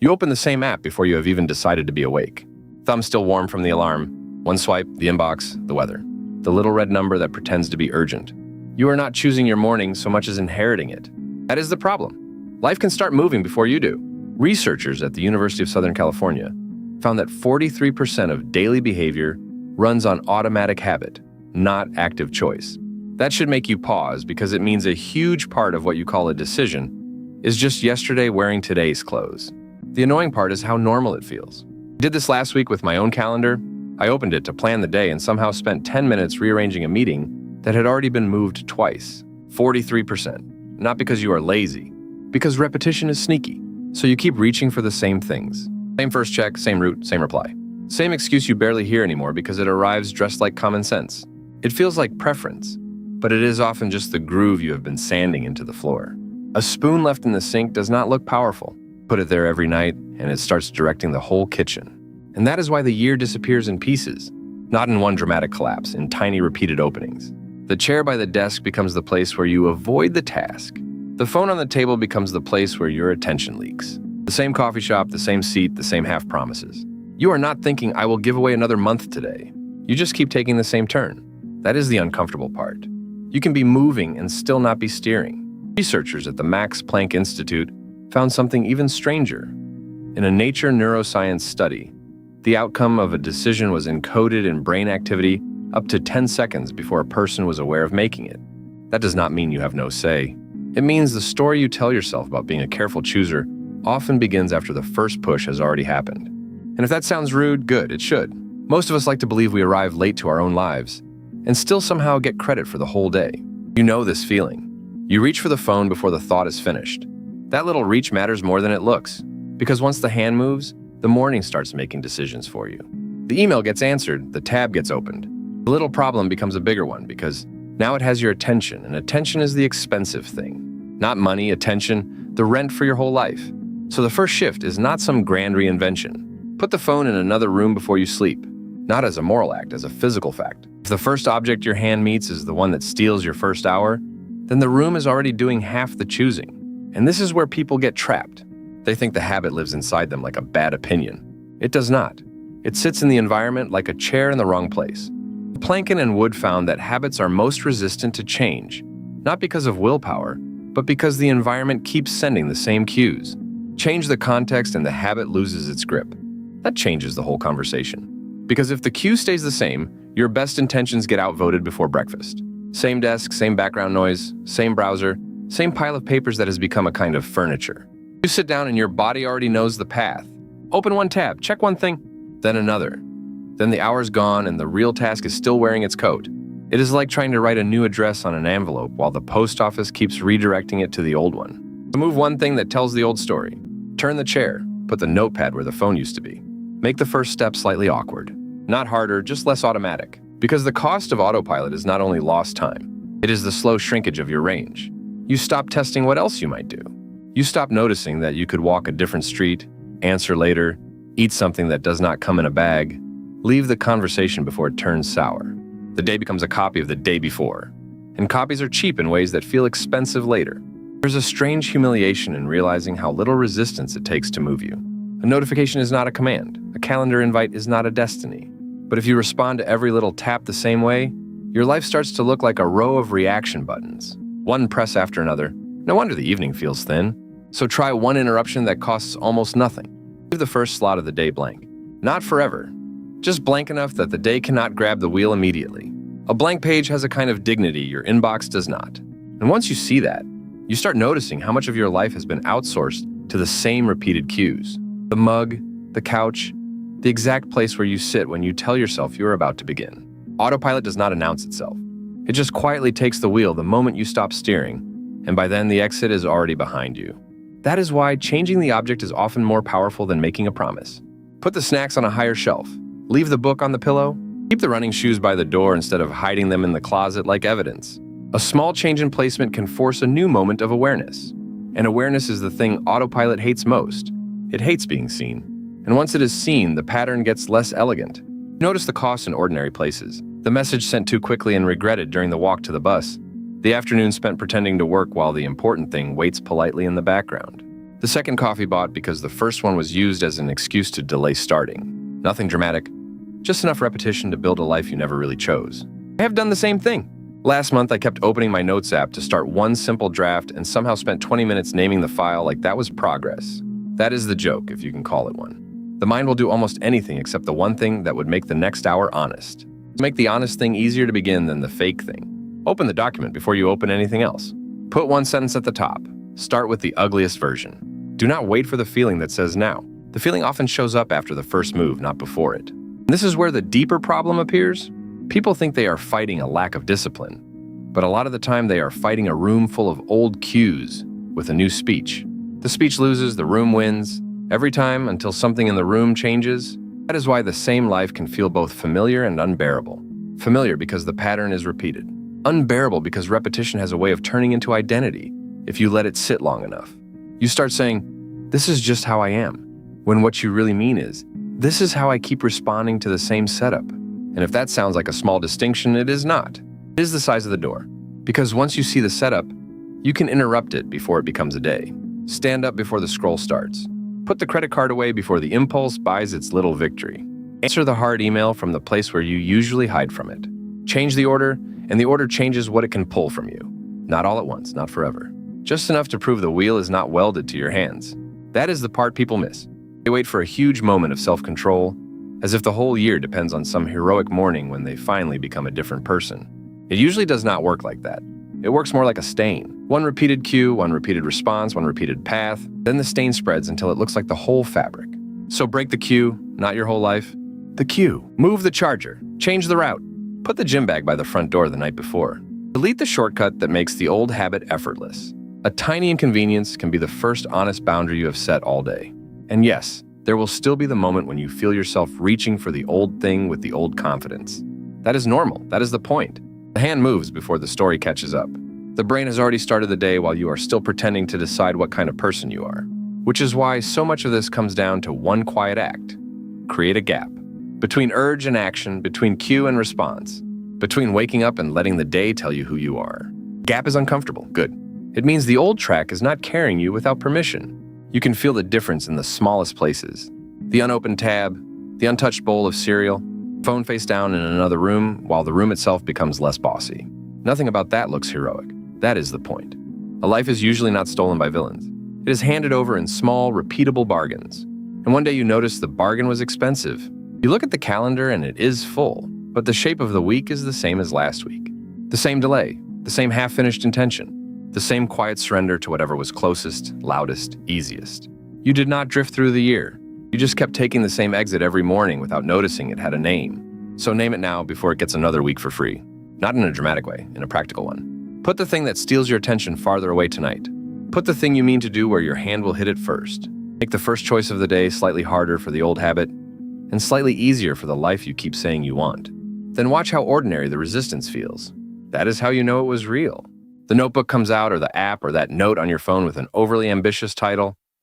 You open the same app before you have even decided to be awake. Thumb still warm from the alarm. One swipe, the inbox, the weather. The little red number that pretends to be urgent. You are not choosing your morning so much as inheriting it. That is the problem. Life can start moving before you do. Researchers at the University of Southern California found that 43% of daily behavior runs on automatic habit, not active choice. That should make you pause because it means a huge part of what you call a decision is just yesterday wearing today's clothes. The annoying part is how normal it feels. I did this last week with my own calendar. I opened it to plan the day and somehow spent 10 minutes rearranging a meeting that had already been moved twice. 43%. Not because you are lazy, because repetition is sneaky. So you keep reaching for the same things. Same first check, same route, same reply. Same excuse you barely hear anymore because it arrives dressed like common sense. It feels like preference, but it is often just the groove you have been sanding into the floor. A spoon left in the sink does not look powerful. Put it there every night, and it starts directing the whole kitchen. And that is why the year disappears in pieces, not in one dramatic collapse, in tiny repeated openings. The chair by the desk becomes the place where you avoid the task. The phone on the table becomes the place where your attention leaks. The same coffee shop, the same seat, the same half promises. You are not thinking, I will give away another month today. You just keep taking the same turn. That is the uncomfortable part. You can be moving and still not be steering. Researchers at the Max Planck Institute found something even stranger. In a Nature neuroscience study, the outcome of a decision was encoded in brain activity up to 10 seconds before a person was aware of making it. That does not mean you have no say. It means the story you tell yourself about being a careful chooser often begins after the first push has already happened. And if that sounds rude, good, it should. Most of us like to believe we arrive late to our own lives and still somehow get credit for the whole day. You know this feeling. You reach for the phone before the thought is finished. That little reach matters more than it looks, because once the hand moves, the morning starts making decisions for you. The email gets answered, the tab gets opened. The little problem becomes a bigger one because now it has your attention, and attention is the expensive thing. Not money, attention, the rent for your whole life. So the first shift is not some grand reinvention. Put the phone in another room before you sleep, not as a moral act, as a physical fact. If the first object your hand meets is the one that steals your first hour, then the room is already doing half the choosing. And this is where people get trapped. They think the habit lives inside them like a bad opinion. It does not. It sits in the environment like a chair in the wrong place. Plankin and Wood found that habits are most resistant to change, not because of willpower, but because the environment keeps sending the same cues. Change the context and the habit loses its grip. That changes the whole conversation. Because if the cue stays the same, your best intentions get outvoted before breakfast. Same desk, same background noise, same browser, same pile of papers that has become a kind of furniture. You sit down and your body already knows the path. Open one tab, check one thing, then another. Then the hour's gone and the real task is still wearing its coat. It is like trying to write a new address on an envelope while the post office keeps redirecting it to the old one. Remove one thing that tells the old story. Turn the chair, put the notepad where the phone used to be. Make the first step slightly awkward. Not harder, just less automatic. Because the cost of autopilot is not only lost time, it is the slow shrinkage of your range. You stop testing what else you might do. You stop noticing that you could walk a different street, answer later, eat something that does not come in a bag, leave the conversation before it turns sour. The day becomes a copy of the day before. And copies are cheap in ways that feel expensive later. There's a strange humiliation in realizing how little resistance it takes to move you. A notification is not a command. A calendar invite is not a destiny. But if you respond to every little tap the same way, your life starts to look like a row of reaction buttons. One press after another. No wonder the evening feels thin. So try one interruption that costs almost nothing. Leave the first slot of the day blank. Not forever. Just blank enough that the day cannot grab the wheel immediately. A blank page has a kind of dignity your inbox does not. And once you see that, you start noticing how much of your life has been outsourced to the same repeated cues. The mug, the couch, the exact place where you sit when you tell yourself you're about to begin. Autopilot does not announce itself. It just quietly takes the wheel the moment you stop steering, and by then the exit is already behind you. That is why changing the object is often more powerful than making a promise. Put the snacks on a higher shelf. Leave the book on the pillow. Keep the running shoes by the door instead of hiding them in the closet like evidence. A small change in placement can force a new moment of awareness. And awareness is the thing autopilot hates most. It hates being seen. And once it is seen, the pattern gets less elegant. Notice the cost in ordinary places. The message sent too quickly and regretted during the walk to the bus. The afternoon spent pretending to work while the important thing waits politely in the background. The second coffee bought because the first one was used as an excuse to delay starting. Nothing dramatic, just enough repetition to build a life you never really chose. I have done the same thing. Last month, I kept opening my Notes app to start one simple draft and somehow spent 20 minutes naming the file like that was progress. That is the joke, if you can call it one. The mind will do almost anything except the one thing that would make the next hour honest. Make the honest thing easier to begin than the fake thing. Open the document before you open anything else. Put one sentence at the top. Start with the ugliest version. Do not wait for the feeling that says now. The feeling often shows up after the first move, not before it. And this is where the deeper problem appears. People think they are fighting a lack of discipline, but a lot of the time they are fighting a room full of old cues with a new speech. The speech loses, the room wins, every time until something in the room changes. That is why the same life can feel both familiar and unbearable. Familiar because the pattern is repeated. Unbearable because repetition has a way of turning into identity if you let it sit long enough. You start saying, "This is just how I am," when what you really mean is, "This is how I keep responding to the same setup." And if that sounds like a small distinction, it is not. It is the size of the door. Because once you see the setup, you can interrupt it before it becomes a day. Stand up before the scroll starts. Put the credit card away before the impulse buys its little victory. Answer the hard email from the place where you usually hide from it. Change the order, and the order changes what it can pull from you. Not all at once, not forever. Just enough to prove the wheel is not welded to your hands. That is the part people miss. They wait for a huge moment of self-control, as if the whole year depends on some heroic morning when they finally become a different person. It usually does not work like that. It works more like a stain. One repeated cue, one repeated response, one repeated path, then the stain spreads until it looks like the whole fabric. So break the cue, not your whole life. The cue. Move the charger. Change the route. Put the gym bag by the front door the night before. Delete the shortcut that makes the old habit effortless. A tiny inconvenience can be the first honest boundary you have set all day. And yes, there will still be the moment when you feel yourself reaching for the old thing with the old confidence. That is normal. That is the point. The hand moves before the story catches up. The brain has already started the day while you are still pretending to decide what kind of person you are. Which is why so much of this comes down to one quiet act. Create a gap. Between urge and action, between cue and response. Between waking up and letting the day tell you who you are. Gap is uncomfortable. Good. It means the old track is not carrying you without permission. You can feel the difference in the smallest places. The unopened tab, the untouched bowl of cereal, phone face down in another room while the room itself becomes less bossy. Nothing about that looks heroic. That is the point. A life is usually not stolen by villains. It is handed over in small, repeatable bargains. And one day you notice the bargain was expensive. You look at the calendar and it is full, but the shape of the week is the same as last week. The same delay, the same half-finished intention. The same quiet surrender to whatever was closest, loudest, easiest. You did not drift through the year. You just kept taking the same exit every morning without noticing it had a name. So name it now before it gets another week for free. Not in a dramatic way, in a practical one. Put the thing that steals your attention farther away tonight. Put the thing you mean to do where your hand will hit it first. Make the first choice of the day slightly harder for the old habit and slightly easier for the life you keep saying you want. Then watch how ordinary the resistance feels. That is how you know it was real. The notebook comes out, or the app, or that note on your phone with an overly ambitious title.